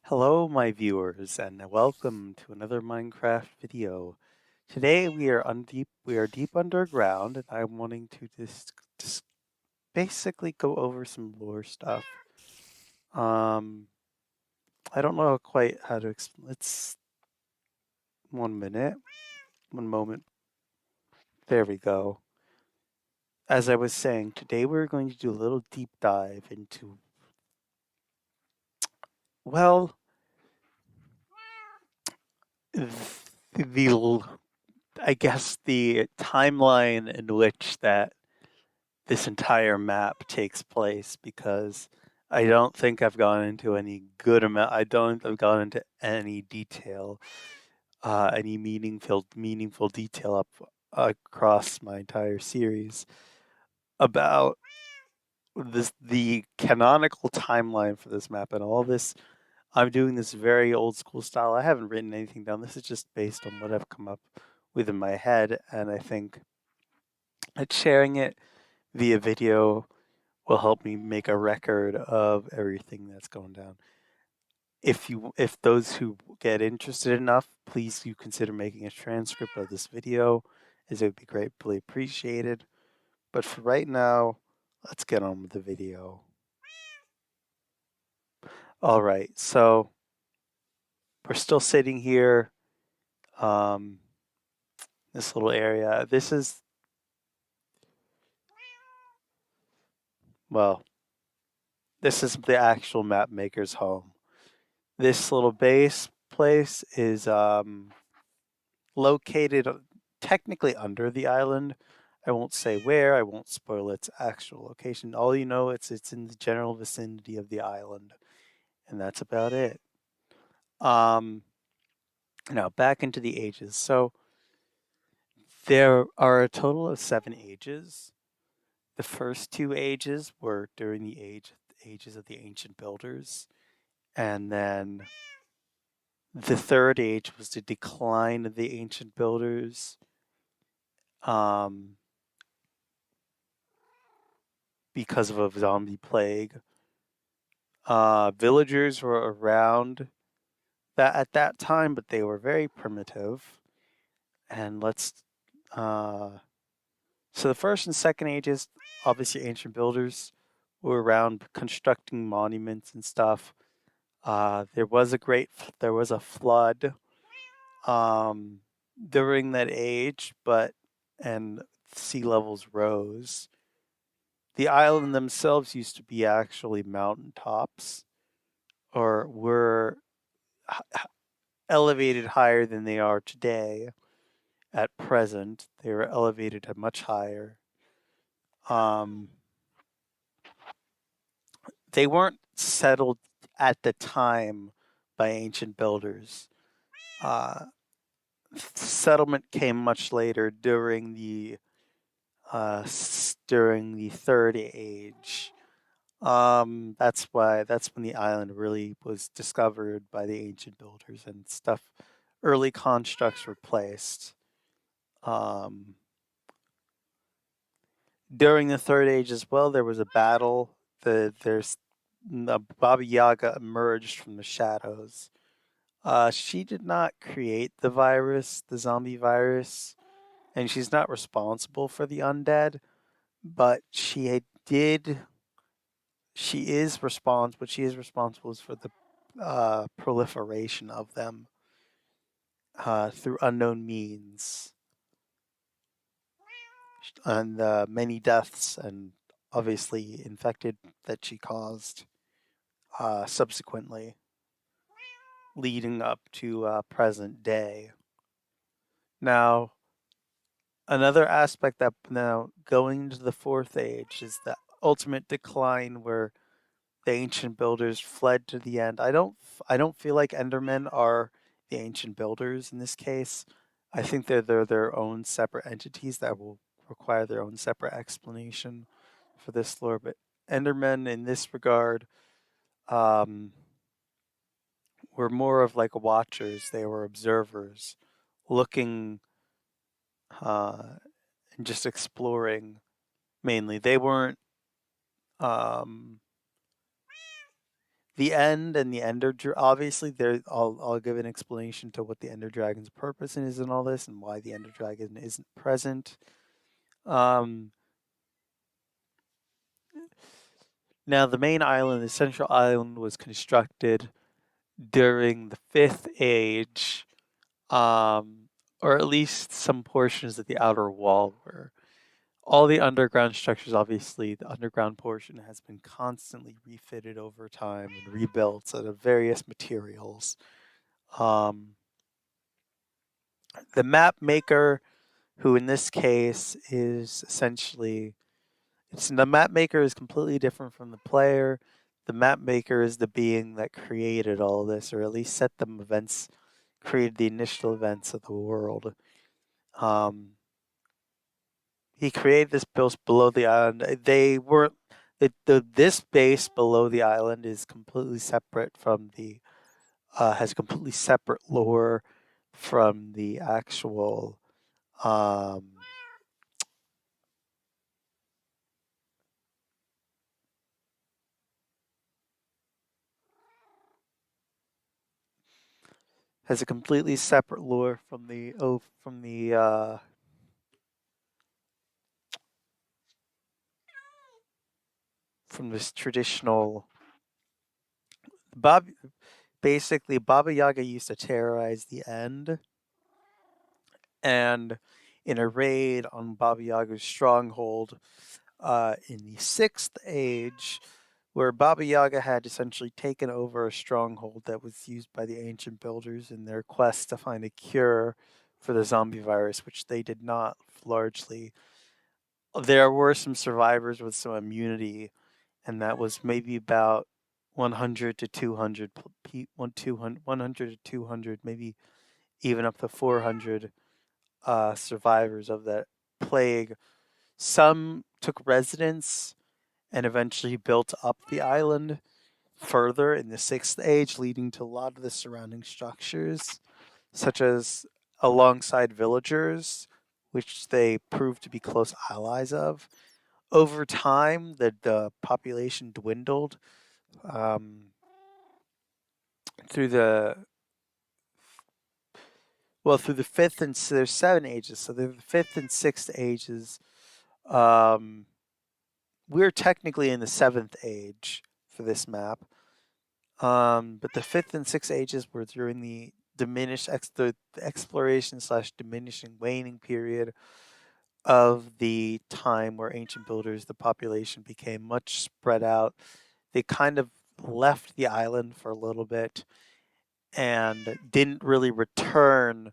Hello, my viewers, and welcome to another Minecraft video. Today we are deep underground, and I'm wanting to just basically go over some lore stuff. Um, I don't know quite how to explain. It's 1 minute, 1 moment. There we go. As I was saying, today we're going to do a little deep dive into, well, the I guess the timeline in which that this entire map takes place, because I don't think I've gone into any good amount. I don't think I've gone into any detail, any meaningful detail up across my entire series about the canonical timeline for this map and all this. I'm doing this very old school style. I haven't written anything down. This is just based on what I've come up with in my head, and I think that sharing it via video will help me make a record of everything that's going down. If those who get interested enough, please do consider making a transcript of this video, as it would be greatly appreciated. But for right now, let's get on with the video. All right, so we're still sitting here, um, this little area. Well, this is the actual map maker's home. This little base place is located technically under the island. I won't say where. I won't spoil its actual location. All you know, it's in the general vicinity of the island, and that's about it. Um, Now back into the ages. So there are a total of 7 ages. The first 2 ages were during the ages of the ancient builders, and then the third age was the decline of the ancient builders. Um, because of a zombie plague. Villagers were around that at that time, but they were very primitive. And so the first and second ages, obviously ancient builders were around constructing monuments and stuff. There was a flood um, during that age, and sea levels rose. The island themselves used to be actually mountaintops, or were elevated higher than they are today. At present, they were elevated to much higher. Um, they weren't settled at the time by ancient builders. Uh, Settlement came much later during the third age. That's when the island really was discovered by the ancient builders and stuff. Early constructs were placed. Um, During the third age as well, there was a battle. The Baba Yaga emerged from the shadows. She did not create the zombie virus, and she's not responsible for the undead, but did. She is responsible for the proliferation of them through unknown means, and the many deaths and obviously infected that she caused subsequently, leading up to present day. Now, another aspect that now going into the fourth age is the ultimate decline where the ancient builders fled to the end. I don't feel like Endermen are the ancient builders in this case. I think they're their own separate entities that will require their own separate explanation for this lore. But Endermen in this regard um, were more of like watchers. They were observers, looking uh, and just exploring mainly. Um, the end and the Ender. Obviously, there. I'll give an explanation to what the Ender Dragon's purpose is in all this, and why the Ender Dragon isn't present. Um, Now, the main island, the central island, was constructed during the Fifth Age, or at least some portions of the outer wall were. All the underground structures, obviously, the underground portion has been constantly refitted over time and rebuilt out of various materials. Um, the map maker, who in this case is essentially, the map maker is completely different from the player. The map maker is the being that created all this, or at least set them events, created the initial events of the world. Um, he created this base below the island. They weren't. This base below the island is completely separate from the has completely separate lore from the actual um, has a completely separate lore from the from this traditional Bob. Basically, Baba Yaga used to terrorize the End, and in a raid on Baba Yaga's stronghold in the Sixth Age, where Baba Yaga had essentially taken over a stronghold that was used by the ancient builders in their quest to find a cure for the zombie virus, which they did not largely. There were some survivors with some immunity, and that was maybe about 100 to 200, 100 to 200, maybe even up to 400 survivors of that plague. Some took residence and eventually built up the island further in the Sixth Age, leading to a lot of the surrounding structures, such as alongside villagers, which they proved to be close allies of. Over time, the population dwindled um, through the through the fifth and so there's 7 ages, so the fifth and sixth ages. Um, we're technically in the seventh age for this map, but the fifth and sixth ages were during the the exploration slash diminishing waning period of the time where ancient builders, the population became much spread out. They kind of left the island for a little bit and didn't really return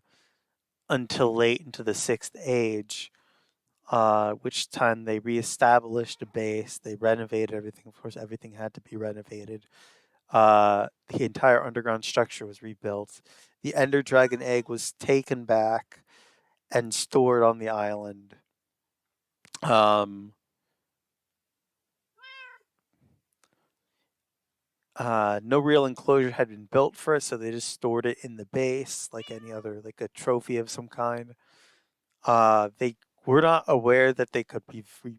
until late into the Sixth Age, which time they reestablished a base, they renovated everything. Of course, everything had to be renovated. The entire underground structure was rebuilt. The Ender Dragon egg was taken back and stored on the island. Um, no real enclosure had been built for it, so they just stored it in the base like any other, like a trophy of some kind. They were not aware that they could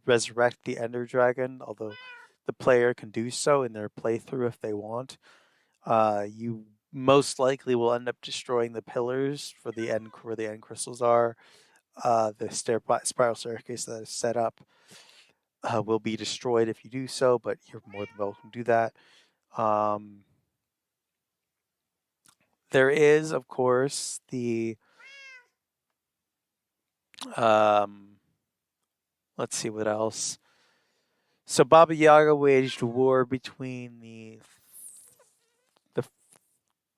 resurrect the Ender Dragon, although the player can do so in their playthrough if they want. You most likely will end up destroying the pillars for the end where the end crystals are. The spiral staircase that is set up will be destroyed if you do so, but you're more than welcome to do that. Um, there is, of course, the um, let's see what else. So Baba Yaga waged war the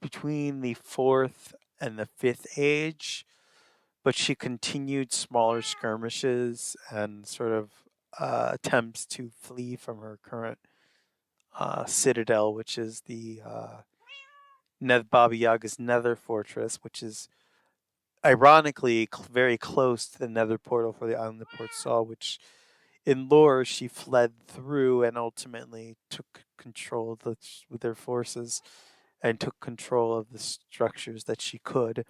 between the fourth and the fifth age, but she continued smaller skirmishes and sort of attempts to flee from her current citadel, which is the Baba Yaga's nether fortress, which is ironically very close to the nether portal for the island of Portsal, which in lore she fled through and ultimately took control of with their forces and took control of the structures that she could.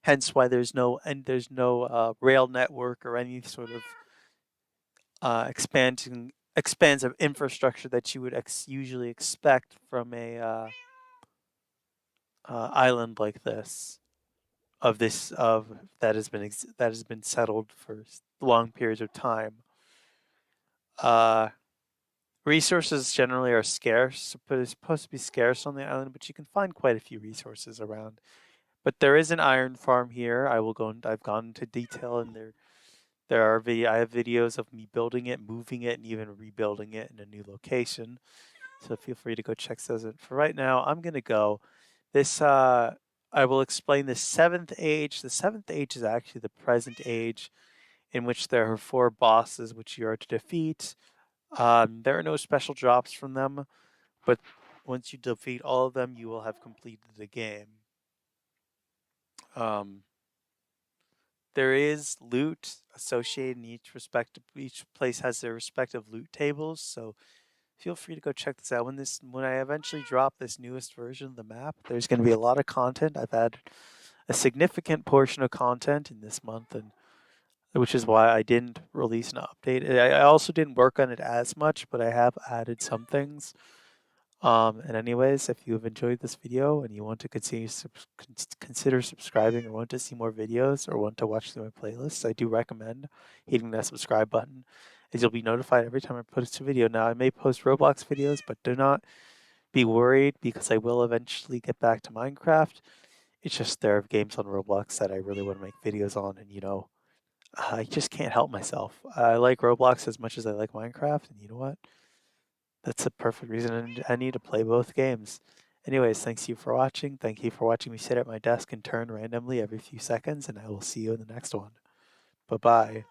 Hence why there's no rail network or any sort of expansive infrastructure that you would usually expect from a island like this, of that has been settled for long periods of time. Uh, Resources generally are scarce, but it's supposed to be scarce on the island, but you can find quite a few resources around. But there is an iron farm here. I've gone into detail, and I have videos of me building it, moving it, and even rebuilding it in a new location. So feel free to go check those out. For right now, I'm gonna go. This I will explain the seventh age. The seventh age is actually the present age, in which there are 4 bosses which you are to defeat. There are no special drops from them, but once you defeat all of them, you will have completed the game. Um, there is loot associated in each place has their respective loot tables, so feel free to go check this out. When I eventually drop this newest version of the map, there's going to be a lot of content. I've added a significant portion of content in this month, and which is why I didn't release an update. I also didn't work on it as much, but I have added some things. And anyways, if you have enjoyed this video and you want to consider subscribing, or want to see more videos, or want to watch through my playlists, I do recommend hitting that subscribe button, as you'll be notified every time I post a video. Now, I may post Roblox videos, but do not be worried, because I will eventually get back to Minecraft. It's just there are games on Roblox that I really want to make videos on, and I just can't help myself. I like Roblox as much as I like Minecraft, and you know what? That's a perfect reason I need to play both games. Anyways, thanks you for watching. Thank you for watching me sit at my desk and turn randomly every few seconds, and I will see you in the next one. Bye bye.